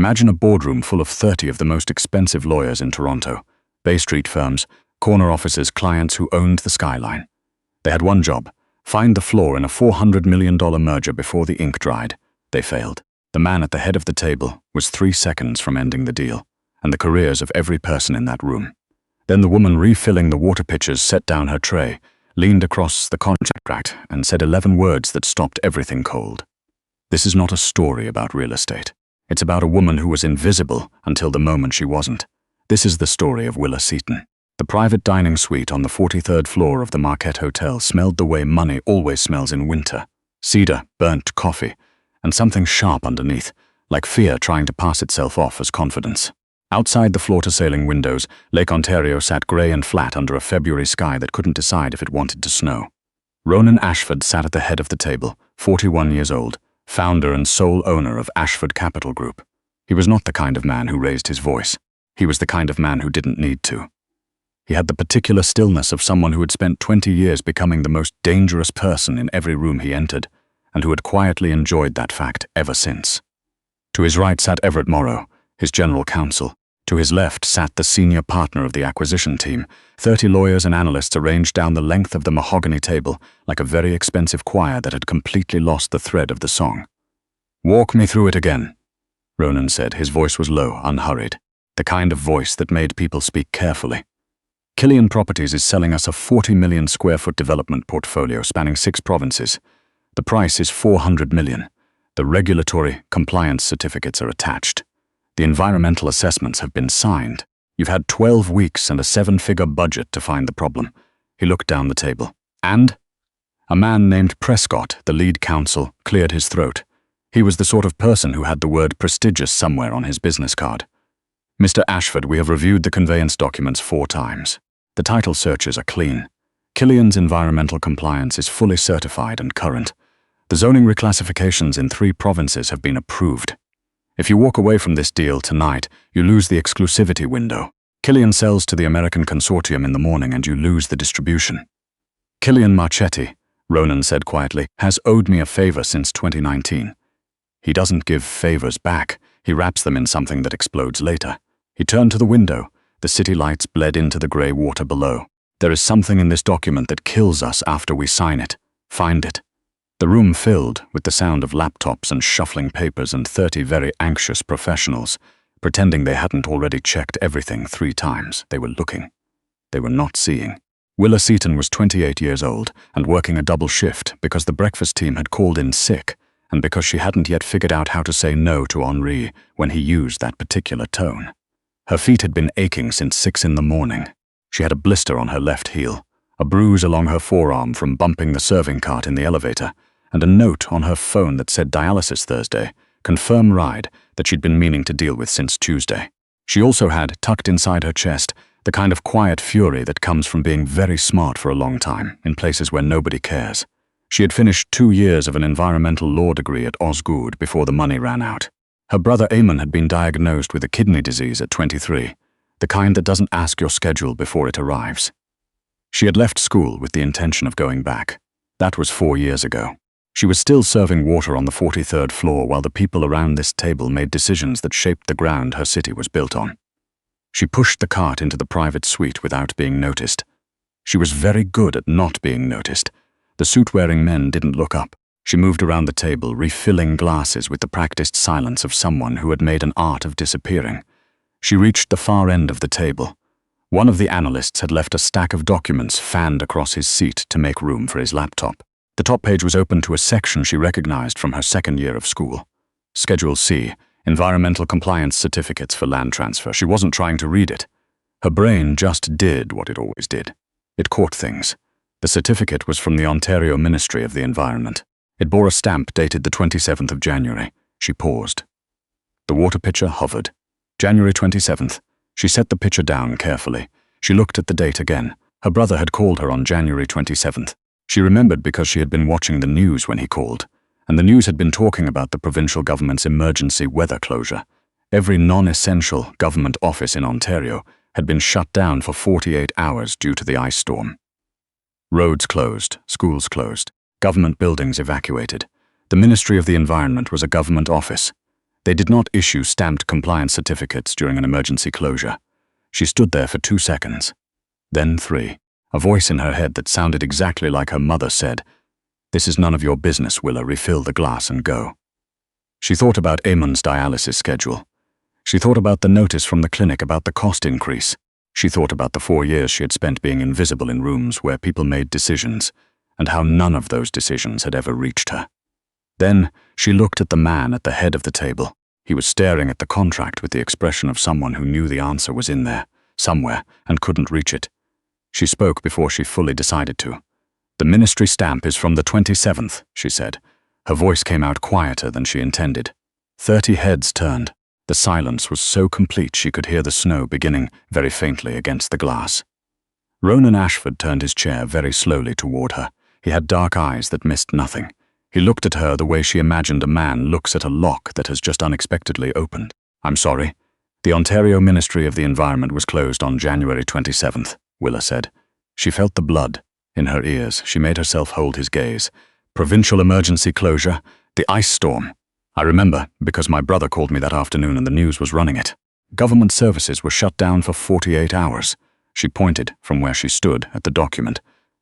Imagine a boardroom full of 30 of the most expensive lawyers in Toronto, Bay Street firms, corner offices, clients who owned the skyline. They had one job: find the flaw in a $400 million merger before the ink dried. They failed. The man at the head of the table was 3 seconds from ending the deal, and the careers of every person in that room. Then the woman refilling the water pitchers set down her tray, leaned across the contract, and said 11 words that stopped everything cold. This is not a story about real estate. It's about a woman who was invisible until the moment she wasn't. This is the story of Willa Seaton. The private dining suite on the 43rd floor of the Marquette Hotel smelled the way money always smells in winter: cedar, burnt coffee, and something sharp underneath, like fear trying to pass itself off as confidence. Outside the floor-to-ceiling windows, Lake Ontario sat grey and flat under a February sky that couldn't decide if it wanted to snow. Ronan Ashford sat at the head of the table, 41 years old, founder and sole owner of Ashford Capital Group. He was not the kind of man who raised his voice. He was the kind of man who didn't need to. He had the particular stillness of someone who had spent 20 years becoming the most dangerous person in every room he entered, and who had quietly enjoyed that fact ever since. To his right sat Everett Morrow, his general counsel. To his left sat the senior partner of the acquisition team, 30 lawyers and analysts arranged down the length of the mahogany table like a very expensive choir that had completely lost the thread of the song. "Walk me through it again," Ronan said. His voice was low, unhurried, the kind of voice that made people speak carefully. "Killian Properties is selling us a 40 million square foot development portfolio spanning 6 provinces. The price is $400 million. The regulatory compliance certificates are attached. The environmental assessments have been signed. You've had 12 weeks and a 7-figure budget to find the problem." He looked down the table. "And?" A man named Prescott, the lead counsel, cleared his throat. He was the sort of person who had the word prestigious somewhere on his business card. "Mr. Ashford, we have reviewed the conveyance documents 4 times. The title searches are clean. Killian's environmental compliance is fully certified and current. The zoning reclassifications in 3 provinces have been approved. If you walk away from this deal tonight, you lose the exclusivity window. Killian sells to the American consortium in the morning and you lose the distribution. Killian Marchetti," Ronan said quietly, "has owed me a favor since 2019. He doesn't give favors back. He wraps them in something that explodes later." He turned to the window. The city lights bled into the grey water below. "There is something in this document that kills us after we sign it. Find it." The room filled with the sound of laptops and shuffling papers and 30 very anxious professionals, pretending they hadn't already checked everything 3 times. They were looking. They were not seeing. Willa Seaton was 28 years old and working a double shift because the breakfast team had called in sick and because she hadn't yet figured out how to say no to Henri when he used that particular tone. Her feet had been aching since 6 in the morning. She had a blister on her left heel, a bruise along her forearm from bumping the serving cart in the elevator, and a note on her phone that said dialysis Thursday, confirm ride, that she'd been meaning to deal with since Tuesday. She also had, tucked inside her chest, the kind of quiet fury that comes from being very smart for a long time in places where nobody cares. She had finished 2 years of an environmental law degree at Osgood before the money ran out. Her brother Eamon had been diagnosed with a kidney disease at 23, the kind that doesn't ask your schedule before it arrives. She had left school with the intention of going back. That was 4 years ago. She was still serving water on the 43rd floor while the people around this table made decisions that shaped the ground her city was built on. She pushed the cart into the private suite without being noticed. She was very good at not being noticed. The suit-wearing men didn't look up. She moved around the table, refilling glasses with the practiced silence of someone who had made an art of disappearing. She reached the far end of the table. One of the analysts had left a stack of documents fanned across his seat to make room for his laptop. The top page was open to a section she recognized from her 2nd year of school. Schedule C, Environmental Compliance Certificates for Land Transfer. She wasn't trying to read it. Her brain just did what it always did. It caught things. The certificate was from the Ontario Ministry of the Environment. It bore a stamp dated the 27th of January. She paused. The water pitcher hovered. January 27th. She set the pitcher down carefully. She looked at the date again. Her brother had called her on January 27th. She remembered because she had been watching the news when he called, and the news had been talking about the provincial government's emergency weather closure. Every non-essential government office in Ontario had been shut down for 48 hours due to the ice storm. Roads closed, schools closed, government buildings evacuated. The Ministry of the Environment was a government office. They did not issue stamped compliance certificates during an emergency closure. She stood there for 2 seconds. Then 3. A voice in her head that sounded exactly like her mother said, "This is none of your business, Willa. Refill the glass and go." She thought about Eamon's dialysis schedule. She thought about the notice from the clinic about the cost increase. She thought about the 4 years she had spent being invisible in rooms where people made decisions, and how none of those decisions had ever reached her. Then she looked at the man at the head of the table. He was staring at the contract with the expression of someone who knew the answer was in there, somewhere, and couldn't reach it. She spoke before she fully decided to. "The ministry stamp is from the 27th, she said. Her voice came out quieter than she intended. 30 heads turned. The silence was so complete she could hear the snow beginning very faintly against the glass. Ronan Ashford turned his chair very slowly toward her. He had dark eyes that missed nothing. He looked at her the way she imagined a man looks at a lock that has just unexpectedly opened. "I'm sorry. The Ontario Ministry of the Environment was closed on January 27th, Willa said. She felt the blood in her ears. She made herself hold his gaze. "Provincial emergency closure, the ice storm. I remember, because my brother called me that afternoon and the news was running it. Government services were shut down for 48 hours. She pointed from where she stood at the document.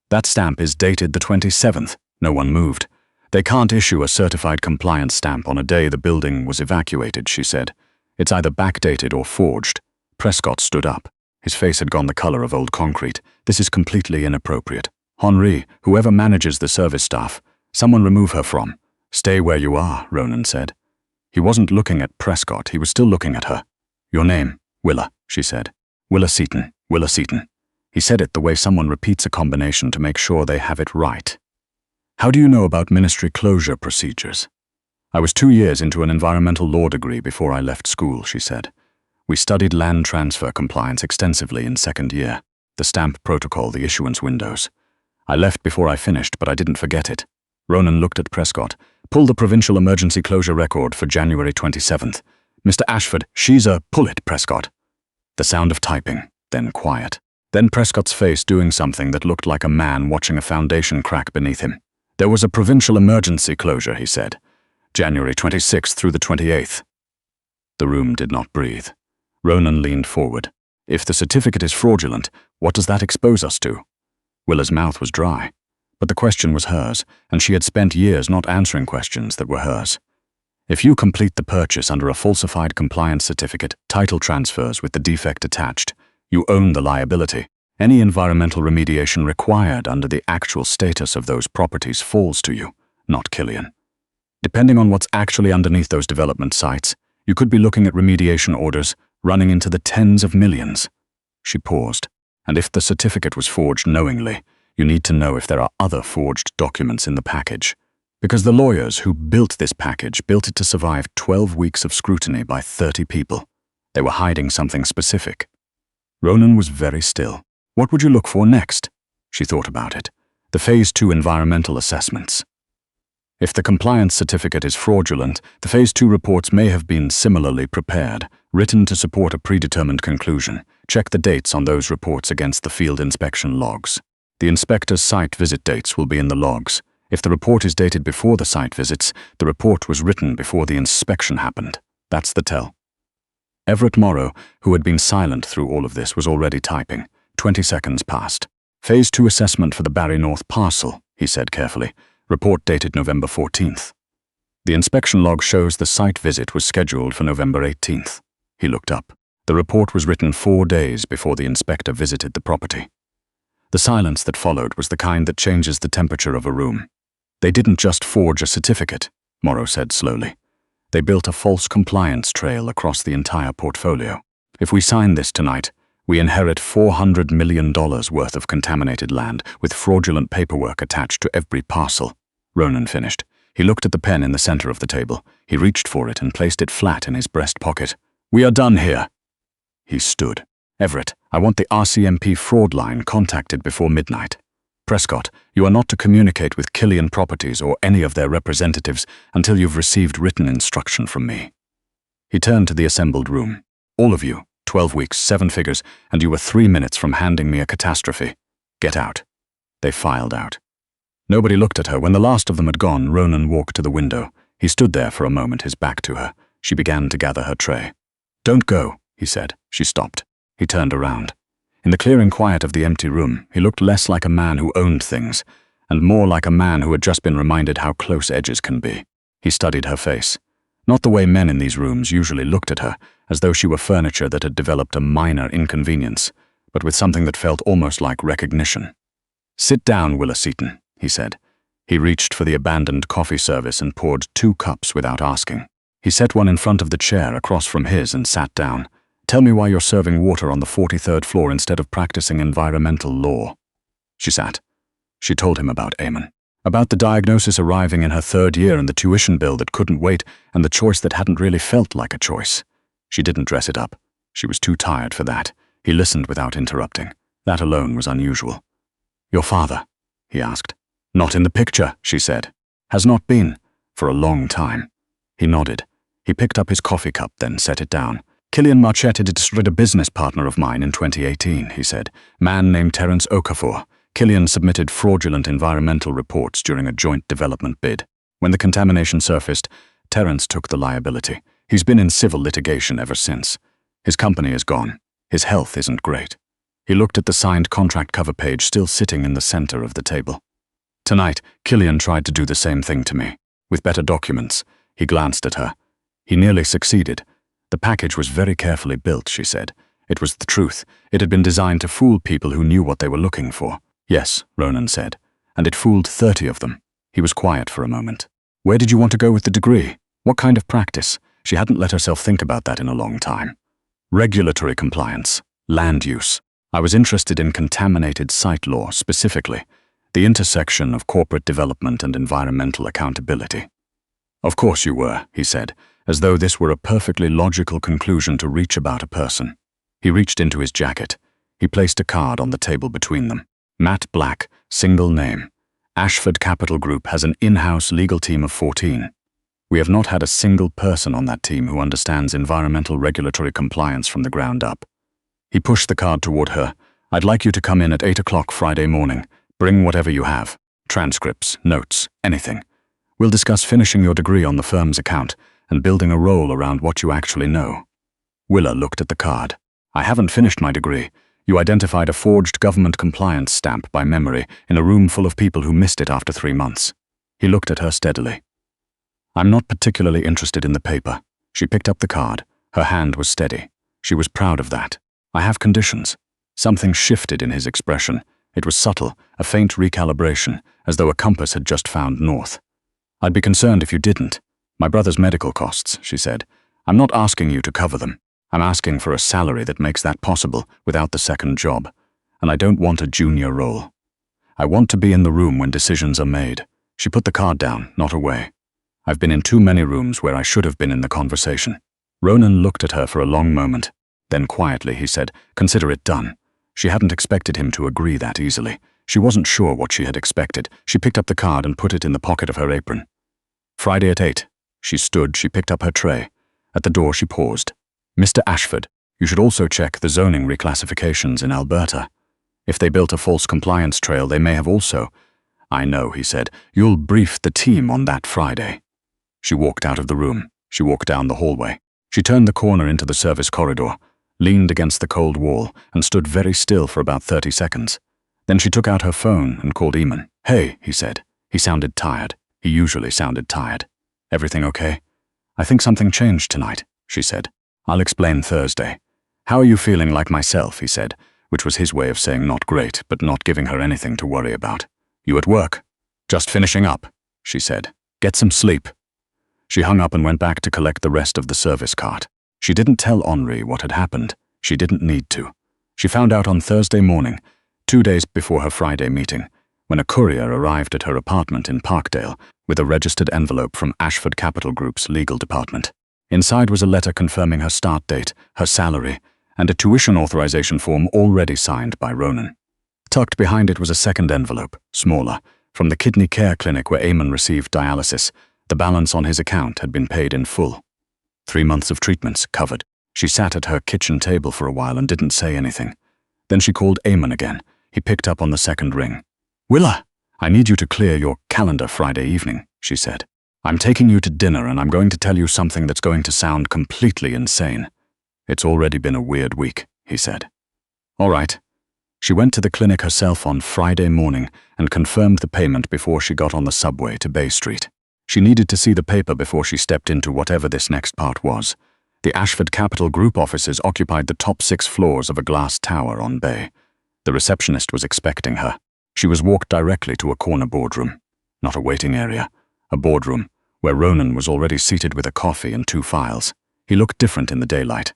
"That stamp is dated the 27th. No one moved. They can't issue a certified compliance stamp on a day the building was evacuated," she said. "It's either backdated or forged." Prescott stood up. His face had gone the color of old concrete. "This is completely inappropriate. Henri, whoever manages the service staff, someone remove her from." "Stay where you are," Ronan said. He wasn't looking at Prescott, he was still looking at her. "Your name?" "Willa," she said. "Willa Seaton, Willa Seaton." He said it the way someone repeats a combination to make sure they have it right. "How do you know about ministry closure procedures?" "I was 2 years into an environmental law degree before I left school," she said. "We studied land transfer compliance extensively in second year. The stamp protocol, the issuance windows. I left before I finished, but I didn't forget it." Ronan looked at Prescott. "Pull the provincial emergency closure record for January 27th. Mr. Ashford, pull it, Prescott." The sound of typing, then quiet. Then Prescott's face doing something that looked like a man watching a foundation crack beneath him. "There was a provincial emergency closure," he said. "January 26th through the 28th. The room did not breathe. Ronan leaned forward. "If the certificate is fraudulent, what does that expose us to?" Willa's mouth was dry. But the question was hers, and she had spent years not answering questions that were hers. "If you complete the purchase under a falsified compliance certificate, title transfers with the defect attached, you own the liability. Any environmental remediation required under the actual status of those properties falls to you, not Killian. Depending on what's actually underneath those development sites, you could be looking at remediation orders running into the tens of millions." She paused. "And if the certificate was forged knowingly, you need to know if there are other forged documents in the package. Because the lawyers who built this package built it to survive 12 weeks of scrutiny by 30 people. They were hiding something specific." Ronan was very still. "What would you look for next?" She thought about it. "The Phase 2 environmental assessments. If the compliance certificate is fraudulent, the Phase 2 reports may have been similarly prepared, written to support a predetermined conclusion. Check the dates on those reports against the field inspection logs. The inspector's site visit dates will be in the logs. If the report is dated before the site visits, the report was written before the inspection happened. That's the tell." Everett Morrow, who had been silent through all of this, was already typing. 20 seconds passed. "Phase 2 assessment for the Barry North parcel," he said carefully. "Report dated November 14th. The inspection log shows the site visit was scheduled for November 18th. He looked up. The report was written 4 days before the inspector visited the property. The silence that followed was the kind that changes the temperature of a room. "They didn't just forge a certificate," Morrow said slowly. "They built a false compliance trail across the entire portfolio. If we sign this tonight, we inherit $400 million worth of contaminated land with fraudulent paperwork attached to every parcel." Ronan finished. He looked at the pen in the center of the table. He reached for it and placed it flat in his breast pocket. "We are done here." He stood. "Everett, I want the RCMP fraud line contacted before midnight. Prescott, you are not to communicate with Killian Properties or any of their representatives until you've received written instruction from me." He turned to the assembled room. "All of you, 12 weeks, 7 figures, and you were 3 minutes from handing me a catastrophe. Get out." They filed out. Nobody looked at her. When the last of them had gone, Ronan walked to the window. He stood there for a moment, his back to her. She began to gather her tray. "Don't go," he said. She stopped. He turned around. In the clearing quiet of the empty room, he looked less like a man who owned things, and more like a man who had just been reminded how close edges can be. He studied her face. Not the way men in these rooms usually looked at her, as though she were furniture that had developed a minor inconvenience, but with something that felt almost like recognition. "Sit down, Willa Seaton," he said. He reached for the abandoned coffee service and poured 2 cups without asking. He set one in front of the chair across from his and sat down. "Tell me why you're serving water on the 43rd floor instead of practicing environmental law." She sat. She told him about Eamon, about the diagnosis arriving in her 3rd year and the tuition bill that couldn't wait and the choice that hadn't really felt like a choice. She didn't dress it up. She was too tired for that. He listened without interrupting. That alone was unusual. "Your father?" he asked. "Not in the picture," she said. "Has not been for a long time." He nodded. He picked up his coffee cup, then set it down. "Killian Marchette destroyed a business partner of mine in 2018, he said. Man named Terence Okafor. Killian submitted fraudulent environmental reports during a joint development bid. When the contamination surfaced, Terence took the liability. He's been in civil litigation ever since. His company is gone. His health isn't great." He looked at the signed contract cover page still sitting in the center of the table. "Tonight, Killian tried to do the same thing to me, with better documents." He glanced at her. He nearly succeeded. "The package was very carefully built," she said. "It was the truth. It had been designed to fool people who knew what they were looking for." "Yes," Ronan said, "and it fooled 30 of them." He was quiet for a moment. "Where did you want to go with the degree? What kind of practice?" She hadn't let herself think about that in a long time. "Regulatory compliance. Land use. I was interested in contaminated site law specifically, the intersection of corporate development and environmental accountability." "Of course you were," he said, as though this were a perfectly logical conclusion to reach about a person. He reached into his jacket. He placed a card on the table between them. "Matt Black, single name. Ashford Capital Group has an in-house legal team of 14. We have not had a single person on that team who understands environmental regulatory compliance from the ground up." He pushed the card toward her. "I'd like you to come in at 8 o'clock Friday morning. Bring whatever you have. Transcripts, notes, anything. We'll discuss finishing your degree on the firm's account and building a role around what you actually know." Willa looked at the card. "I haven't finished my degree. You identified a forged government compliance stamp by memory in a room full of people who missed it after 3 months." He looked at her steadily. "I'm not particularly interested in the paper." She picked up the card. Her hand was steady. She was proud of that. "I have conditions." Something shifted in his expression. It was subtle, a faint recalibration, as though a compass had just found north. "I'd be concerned if you didn't. My brother's medical costs," she said. "I'm not asking you to cover them. I'm asking for a salary that makes that possible without the second job. And I don't want a junior role. I want to be in the room when decisions are made." She put the card down, not away. "I've been in too many rooms where I should have been in the conversation." Ronan looked at her for a long moment. Then quietly he said, "Consider it done." She hadn't expected him to agree that easily. She wasn't sure what she had expected. She picked up the card and put it in the pocket of her apron. "Friday at 8. She stood, she picked up her tray. At the door she paused. "Mr. Ashford, you should also check the zoning reclassifications in Alberta. If they built a false compliance trail, they may have also—" "I know," he said. "You'll brief the team on that Friday." She walked out of the room. She walked down the hallway. She turned the corner into the service corridor, leaned against the cold wall, and stood very still for about 30 seconds. Then she took out her phone and called Eamon. "Hey," he said. He sounded tired. He usually sounded tired. "Everything okay?" "I think something changed tonight," she said. "I'll explain Thursday." "How are you feeling?" "Like myself," he said, which was his way of saying not great, but not giving her anything to worry about. "You at work?" "Just finishing up," she said. "Get some sleep." She hung up and went back to collect the rest of the service cart. She didn't tell Henri what had happened. She didn't need to. She found out on Thursday morning, 2 days before her Friday meeting, when a courier arrived at her apartment in Parkdale with a registered envelope from Ashford Capital Group's legal department. Inside was a letter confirming her start date, her salary, and a tuition authorization form already signed by Ronan. Tucked behind it was a second envelope, smaller, from the kidney care clinic where Eamon received dialysis. The balance on his account had been paid in full. 3 months of treatments covered. She sat at her kitchen table for a while and didn't say anything. Then she called Eamon again. He picked up on the second ring. "Willa, I need you to clear your calendar Friday evening," she said. I'm taking you to dinner and I'm going to tell you something that's going to sound completely insane. It's already been a weird week, he said. All right. She went to the clinic herself on Friday morning and confirmed the payment before she got on the subway to Bay Street. She needed to see the paper before she stepped into whatever this next part was. The Ashford Capital Group offices occupied the top 6 floors of a glass tower on Bay. The receptionist was expecting her. She was walked directly to a corner boardroom. Not a waiting area, a boardroom, where Ronan was already seated with a coffee and 2 files. He looked different in the daylight.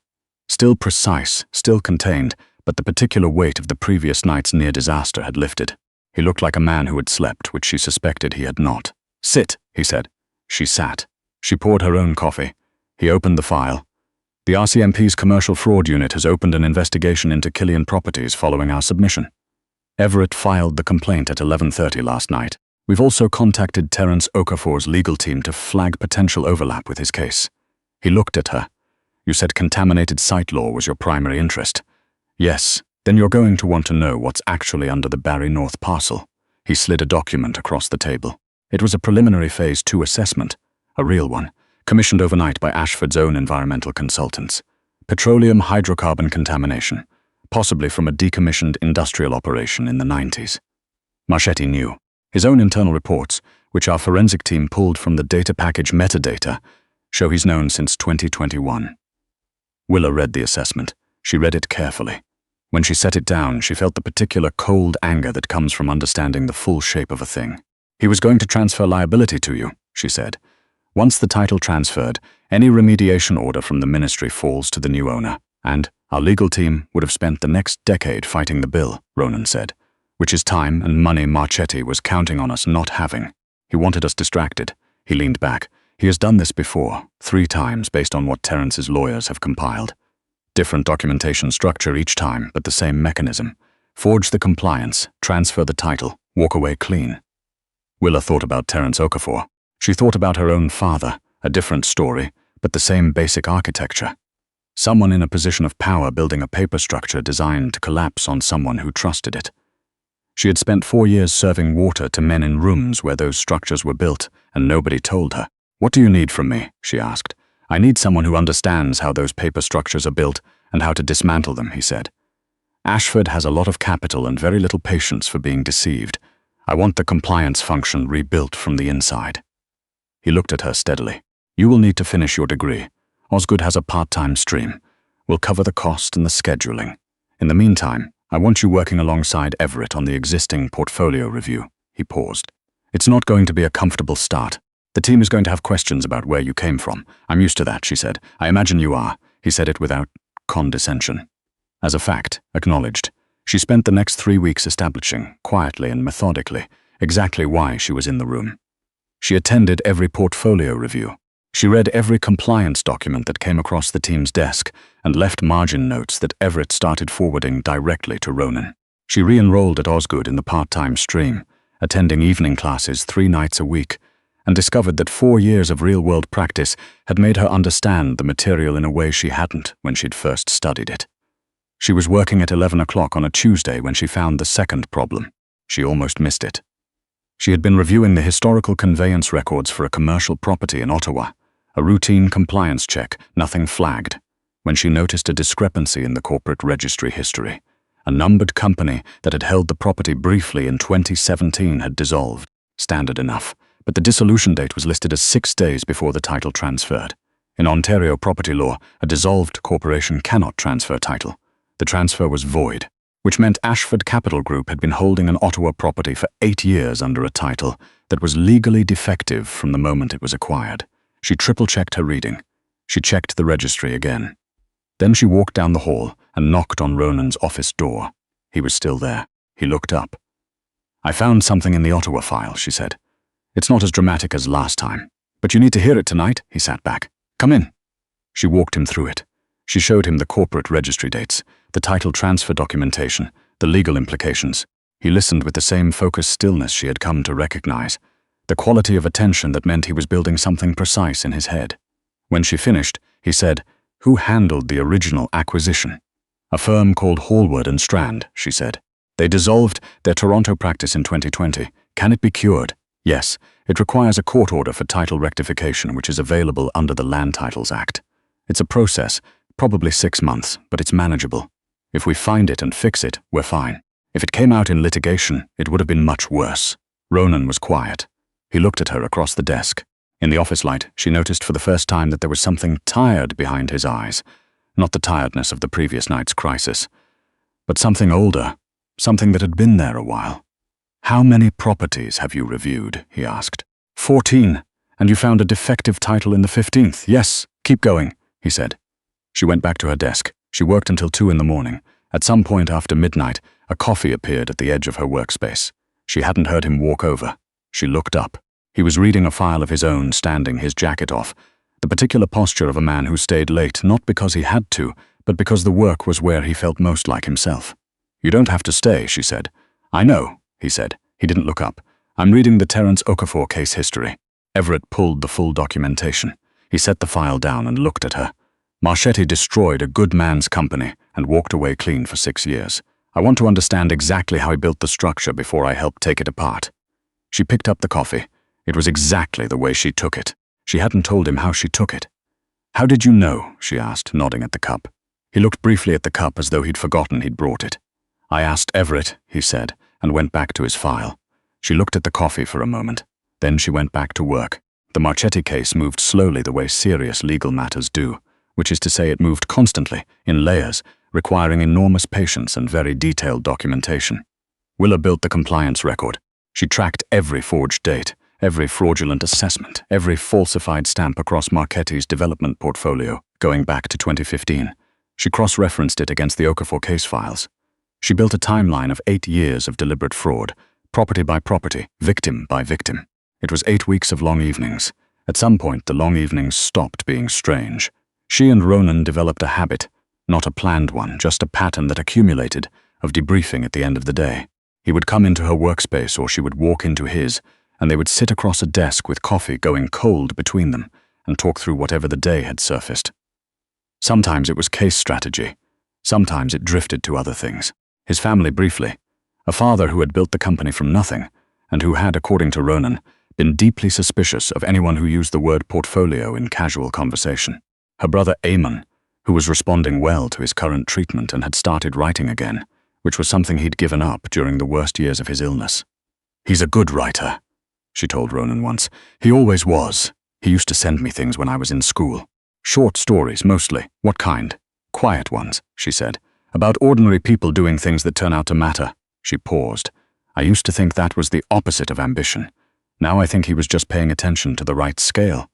Still precise, still contained, but the particular weight of the previous night's near disaster had lifted. He looked like a man who had slept, which she suspected he had not. Sit, he said. She sat. She poured her own coffee. He opened the file. The RCMP's Commercial Fraud Unit has opened an investigation into Killian Properties following our submission. Everett filed the complaint at 11:30 last night. We've also contacted Terence Okafor's legal team to flag potential overlap with his case. He looked at her. You said contaminated site law was your primary interest. Yes, then you're going to want to know what's actually under the Barry North parcel. He slid a document across the table. It was a preliminary Phase 2 assessment, a real one, commissioned overnight by Ashford's own environmental consultants. Petroleum hydrocarbon contamination, possibly from a decommissioned industrial operation in the 90s. Marchetti knew. His own internal reports, which our forensic team pulled from the data package metadata, show he's known since 2021. Willa read the assessment. She read it carefully. When she set it down, she felt the particular cold anger that comes from understanding the full shape of a thing. He was going to transfer liability to you, she said. Once the title transferred, any remediation order from the ministry falls to the new owner, and our legal team would have spent the next decade fighting the bill, Ronan said, which is time and money Marchetti was counting on us not having. He wanted us distracted. He leaned back. He has done this before, 3 times based on what Terence's lawyers have compiled. Different documentation structure each time, but the same mechanism. Forge the compliance, transfer the title, walk away clean. Willa thought about Terence Okafor. She thought about her own father, a different story, but the same basic architecture. Someone in a position of power building a paper structure designed to collapse on someone who trusted it. She had spent 4 years serving water to men in rooms where those structures were built, and nobody told her. What do you need from me? She asked. I need someone who understands how those paper structures are built and how to dismantle them, he said. Ashford has a lot of capital and very little patience for being deceived. I want the compliance function rebuilt from the inside. He looked at her steadily. You will need to finish your degree. Osgood has a part-time stream. We'll cover the cost and the scheduling. In the meantime, I want you working alongside Everett on the existing portfolio review. He paused. It's not going to be a comfortable start. The team is going to have questions about where you came from. I'm used to that, she said. I imagine you are. He said it without condescension. As a fact, acknowledged. She spent the next 3 weeks establishing, quietly and methodically, exactly why she was in the room. She attended every portfolio review. She read every compliance document that came across the team's desk and left margin notes that Everett started forwarding directly to Ronan. She re-enrolled at Osgood in the part-time stream, attending evening classes 3 nights a week, and discovered that 4 years of real-world practice had made her understand the material in a way she hadn't when she'd first studied it. She was working at 11 o'clock on a Tuesday when she found the second problem. She almost missed it. She had been reviewing the historical conveyance records for a commercial property in Ottawa, a routine compliance check, nothing flagged, when she noticed a discrepancy in the corporate registry history. A numbered company that had held the property briefly in 2017 had dissolved. Standard enough, but the dissolution date was listed as 6 days before the title transferred. In Ontario property law, a dissolved corporation cannot transfer title. The transfer was void, which meant Ashford Capital Group had been holding an Ottawa property for 8 years under a title that was legally defective from the moment it was acquired. She triple-checked her reading. She checked the registry again. Then she walked down the hall and knocked on Ronan's office door. He was still there. He looked up. I found something in the Ottawa file, she said. It's not as dramatic as last time, but you need to hear it tonight. He sat back. Come in. She walked him through it. She showed him the corporate registry dates, the title transfer documentation, the legal implications. He listened with the same focused stillness she had come to recognize, the quality of attention that meant he was building something precise in his head. When she finished, he said, Who handled the original acquisition? A firm called Hallward and Strand, she said. They dissolved their Toronto practice in 2020. Can it be cured? Yes, it requires a court order for title rectification, which is available under the Land Titles Act. It's a process, probably 6 months, but it's manageable. If we find it and fix it, we're fine. If it came out in litigation, it would have been much worse. Ronan was quiet. He looked at her across the desk. In the office light, she noticed for the first time that there was something tired behind his eyes. Not the tiredness of the previous night's crisis, but something older, something that had been there a while. "How many properties have you reviewed?" he asked. 14, and you found a defective title in the 15th. Yes, keep going, he said. She went back to her desk. She worked until 2 in the morning. At some point after midnight, a coffee appeared at the edge of her workspace. She hadn't heard him walk over. She looked up. He was reading a file of his own, standing, his jacket off. The particular posture of a man who stayed late, not because he had to, but because the work was where he felt most like himself. "You don't have to stay," she said. "I know," he said. He didn't look up. "I'm reading the Terence Okafor case history." Everett pulled the full documentation. He set the file down and looked at her. "Marchetti destroyed a good man's company and walked away clean for 6 years. I want to understand exactly how he built the structure before I help take it apart." She picked up the coffee. It was exactly the way she took it. She hadn't told him how she took it. "How did you know?" she asked, nodding at the cup. He looked briefly at the cup as though he'd forgotten he'd brought it. "I asked Everett," he said, and went back to his file. She looked at the coffee for a moment. Then she went back to work. The Marchetti case moved slowly the way serious legal matters do, which is to say it moved constantly, in layers, requiring enormous patience and very detailed documentation. Willa built the compliance record. She tracked every forged date, every fraudulent assessment, every falsified stamp across Marchetti's development portfolio, going back to 2015. She cross-referenced it against the Okafor case files. She built a timeline of 8 years of deliberate fraud, property by property, victim by victim. It was 8 weeks of long evenings. At some point, the long evenings stopped being strange. She and Ronan developed a habit, not a planned one, just a pattern that accumulated, of debriefing at the end of the day. He would come into her workspace or she would walk into his, and they would sit across a desk with coffee going cold between them and talk through whatever the day had surfaced. Sometimes it was case strategy. Sometimes it drifted to other things. His family briefly. A father who had built the company from nothing, and who had, according to Ronan, been deeply suspicious of anyone who used the word portfolio in casual conversation. Her brother Eamon, who was responding well to his current treatment and had started writing again, which was something he'd given up during the worst years of his illness. "He's a good writer," she told Ronan once. "He always was. He used to send me things when I was in school. Short stories, mostly. What kind?" "Quiet ones," she said. "About ordinary people doing things that turn out to matter." She paused. "I used to think that was the opposite of ambition. Now I think he was just paying attention to the right scale."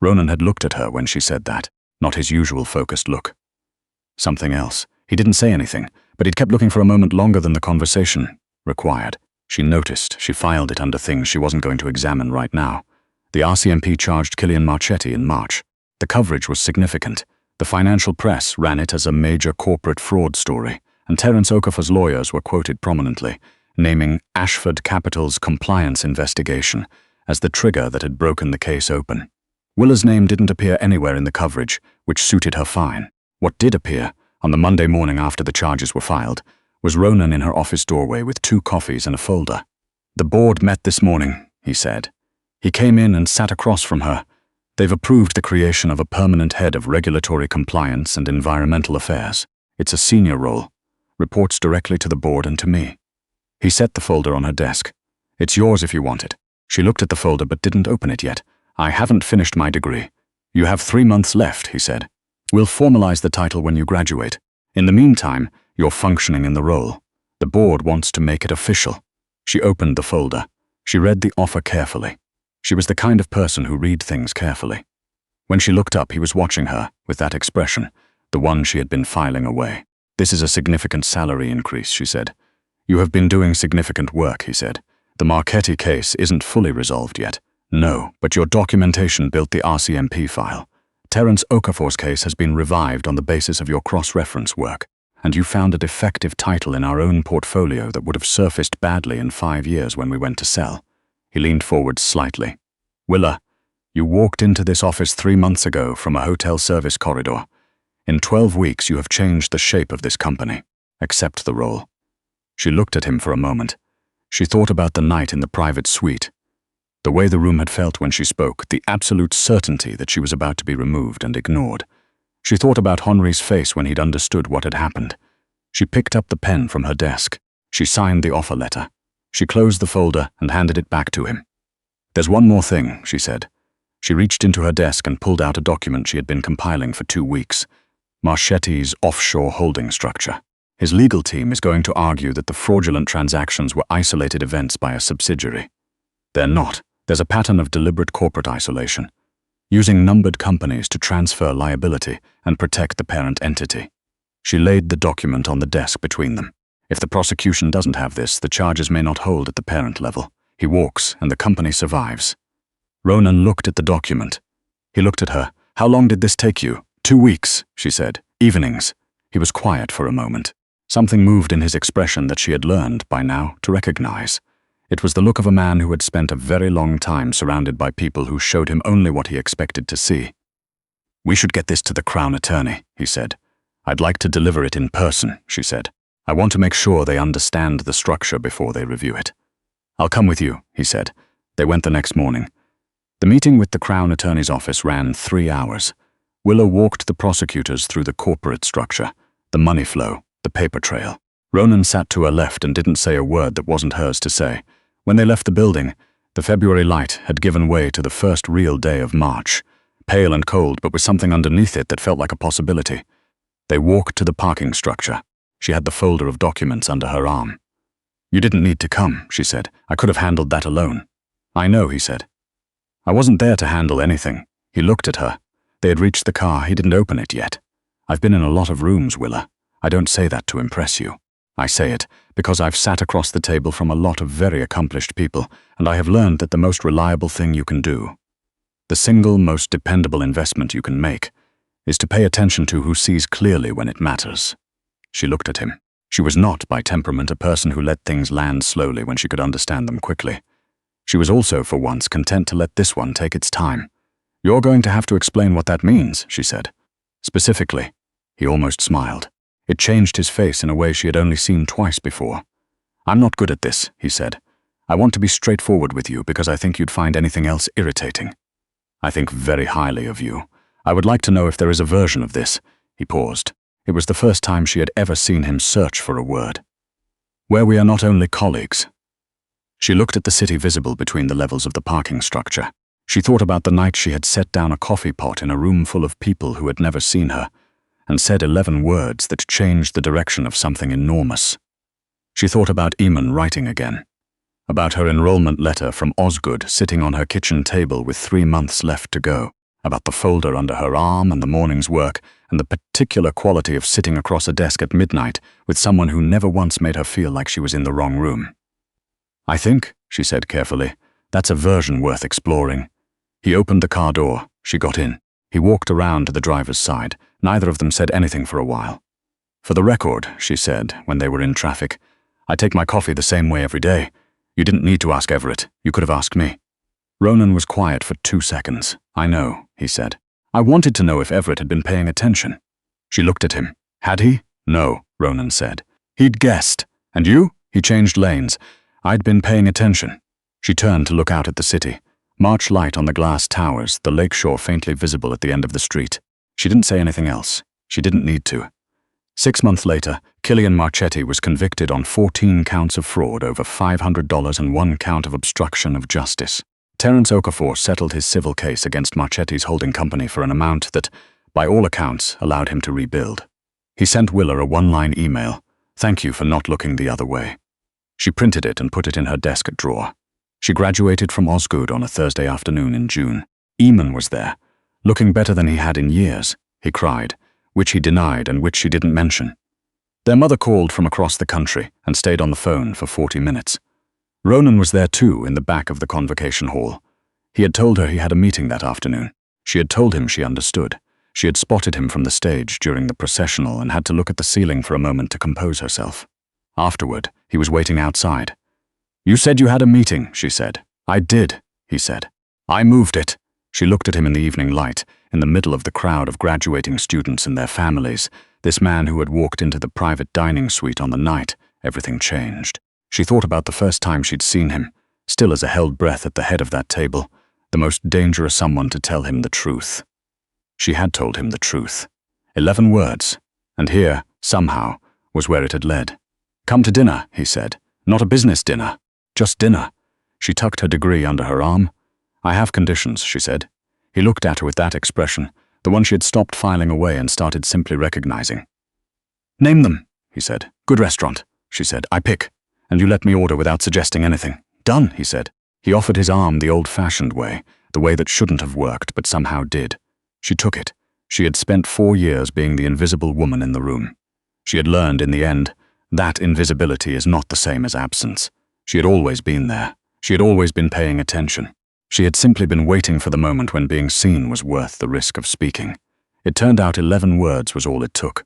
Ronan had looked at her when she said that, not his usual focused look. Something else. He didn't say anything, but he'd kept looking for a moment longer than the conversation required. She noticed. She filed it under things she wasn't going to examine right now. The RCMP charged Killian Marchetti in March. The coverage was significant. The financial press ran it as a major corporate fraud story, and Terence Okafor's lawyers were quoted prominently, naming Ashford Capital's compliance investigation as the trigger that had broken the case open. Willa's name didn't appear anywhere in the coverage, which suited her fine. What did appear, on the Monday morning after the charges were filed, was Ronan in her office doorway with 2 coffees and a folder. "The board met this morning," he said. He came in and sat across from her. "They've approved the creation of a permanent head of regulatory compliance and environmental affairs. It's a senior role. Reports directly to the board and to me." He set the folder on her desk. "It's yours if you want it." She looked at the folder but didn't open it yet. "I haven't finished my degree." "You have 3 months left," he said. "We'll formalize the title when you graduate. In the meantime, you're functioning in the role. The board wants to make it official." She opened the folder. She read the offer carefully. She was the kind of person who read things carefully. When she looked up, he was watching her, with that expression, the one she had been filing away. "This is a significant salary increase," she said. "You have been doing significant work," he said. "The Marchetti case isn't fully resolved yet." "No, but your documentation built the RCMP file. Terence Okafor's case has been revived on the basis of your cross-reference work, and you found a defective title in our own portfolio that would have surfaced badly in 5 years when we went to sell." He leaned forward slightly. "Willa, you walked into this office 3 months ago from a hotel service corridor. In 12 weeks you have changed the shape of this company. Accept the role." She looked at him for a moment. She thought about the night in the private suite. The way the room had felt when she spoke, the absolute certainty that she was about to be removed and ignored. She thought about Henri's face when he'd understood what had happened. She picked up the pen from her desk. She signed the offer letter. She closed the folder and handed it back to him. "There's one more thing," she said. She reached into her desk and pulled out a document she had been compiling for 2 weeks. Marchetti's offshore holding structure. His legal team is going to argue that the fraudulent transactions were isolated events by a subsidiary. They're not. There's a pattern of deliberate corporate isolation, using numbered companies to transfer liability and protect the parent entity. She laid the document on the desk between them. If the prosecution doesn't have this, the charges may not hold at the parent level. He walks, and the company survives. Ronan looked at the document. He looked at her. "How long did this take you?" 2 weeks, she said. "Evenings." He was quiet for a moment. Something moved in his expression that she had learned, by now, to recognize. It was the look of a man who had spent a very long time surrounded by people who showed him only what he expected to see. "We should get this to the Crown Attorney," he said. "I'd like to deliver it in person," she said. "I want to make sure they understand the structure before they review it." "I'll come with you," he said. They went the next morning. The meeting with the Crown Attorney's office ran 3 hours. Willow walked the prosecutors through the corporate structure, the money flow, the paper trail. Ronan sat to her left and didn't say a word that wasn't hers to say. When they left the building, the February light had given way to the first real day of March, pale and cold, but with something underneath it that felt like a possibility. They walked to the parking structure. She had the folder of documents under her arm. "You didn't need to come," she said. "I could have handled that alone." "I know," he said. "I wasn't there to handle anything." He looked at her. They had reached the car. He didn't open it yet. "I've been in a lot of rooms, Willa. I don't say that to impress you. I say it because I've sat across the table from a lot of very accomplished people, and I have learned that the most reliable thing you can do, the single most dependable investment you can make, is to pay attention to who sees clearly when it matters." She looked at him. She was not, by temperament, a person who let things land slowly when she could understand them quickly. She was also, for once, content to let this one take its time. "You're going to have to explain what that means," she said. "Specifically." He almost smiled. It changed his face in a way she had only seen twice before. "I'm not good at this," he said. "I want to be straightforward with you because I think you'd find anything else irritating. I think very highly of you. I would like to know if there is a version of this." He paused. It was the first time she had ever seen him search for a word. "Where we are not only colleagues." She looked at the city visible between the levels of the parking structure. She thought about the night she had set down a coffee pot in a room full of people who had never seen her, and said 11 words that changed the direction of something enormous. She thought about Eamon writing again, about her enrollment letter from Osgood sitting on her kitchen table with 3 months left to go, about the folder under her arm and the morning's work, and the particular quality of sitting across a desk at midnight with someone who never once made her feel like she was in the wrong room. "I think," she said carefully, "that's a version worth exploring." He opened the car door. She got in. He walked around to the driver's side. Neither of them said anything for a while. "For the record," she said when they were in traffic, "I take my coffee the same way every day. You didn't need to ask Everett. You could have asked me." Ronan was quiet for 2 seconds. "I know," he said. "I wanted to know if Everett had been paying attention." She looked at him. "Had he?" "No," Ronan said. "He'd guessed. And you?" He changed lanes. "I'd been paying attention." She turned to look out at the city. March light on the glass towers, the lakeshore faintly visible at the end of the street. She didn't say anything else. She didn't need to. 6 months later, Killian Marchetti was convicted on 14 counts of fraud over $500 and 1 count of obstruction of justice. Terence Okafor settled his civil case against Marchetti's holding company for an amount that, by all accounts, allowed him to rebuild. He sent Willa a 1-line email. "Thank you for not looking the other way." She printed it and put it in her desk drawer. She graduated from Osgood on a Thursday afternoon in June. Eamon was there, looking better than he had in years, he cried, which he denied and which she didn't mention. Their mother called from across the country and stayed on the phone for 40 minutes. Ronan was there too, in the back of the convocation hall. He had told her he had a meeting that afternoon. She had told him she understood. She had spotted him from the stage during the processional and had to look at the ceiling for a moment to compose herself. Afterward, he was waiting outside. "You said you had a meeting," she said. "I did," he said. "I moved it." She looked at him in the evening light, in the middle of the crowd of graduating students and their families, this man who had walked into the private dining suite on the night everything changed. She thought about the first time she'd seen him, still as a held breath at the head of that table, the most dangerous someone to tell him the truth. She had told him the truth. 11 words, and here, somehow, was where it had led. "Come to dinner," he said. "Not a business dinner. Just dinner." She tucked her degree under her arm. "I have conditions," she said. He looked at her with that expression, the one she had stopped filing away and started simply recognizing. "Name them," he said. "Good restaurant," she said. "I pick, and you let me order without suggesting anything." "Done," he said. He offered his arm the old-fashioned way, the way that shouldn't have worked but somehow did. She took it. She had spent 4 years being the invisible woman in the room. She had learned, in the end, that invisibility is not the same as absence. She had always been there. She had always been paying attention. She had simply been waiting for the moment when being seen was worth the risk of speaking. It turned out 11 words was all it took.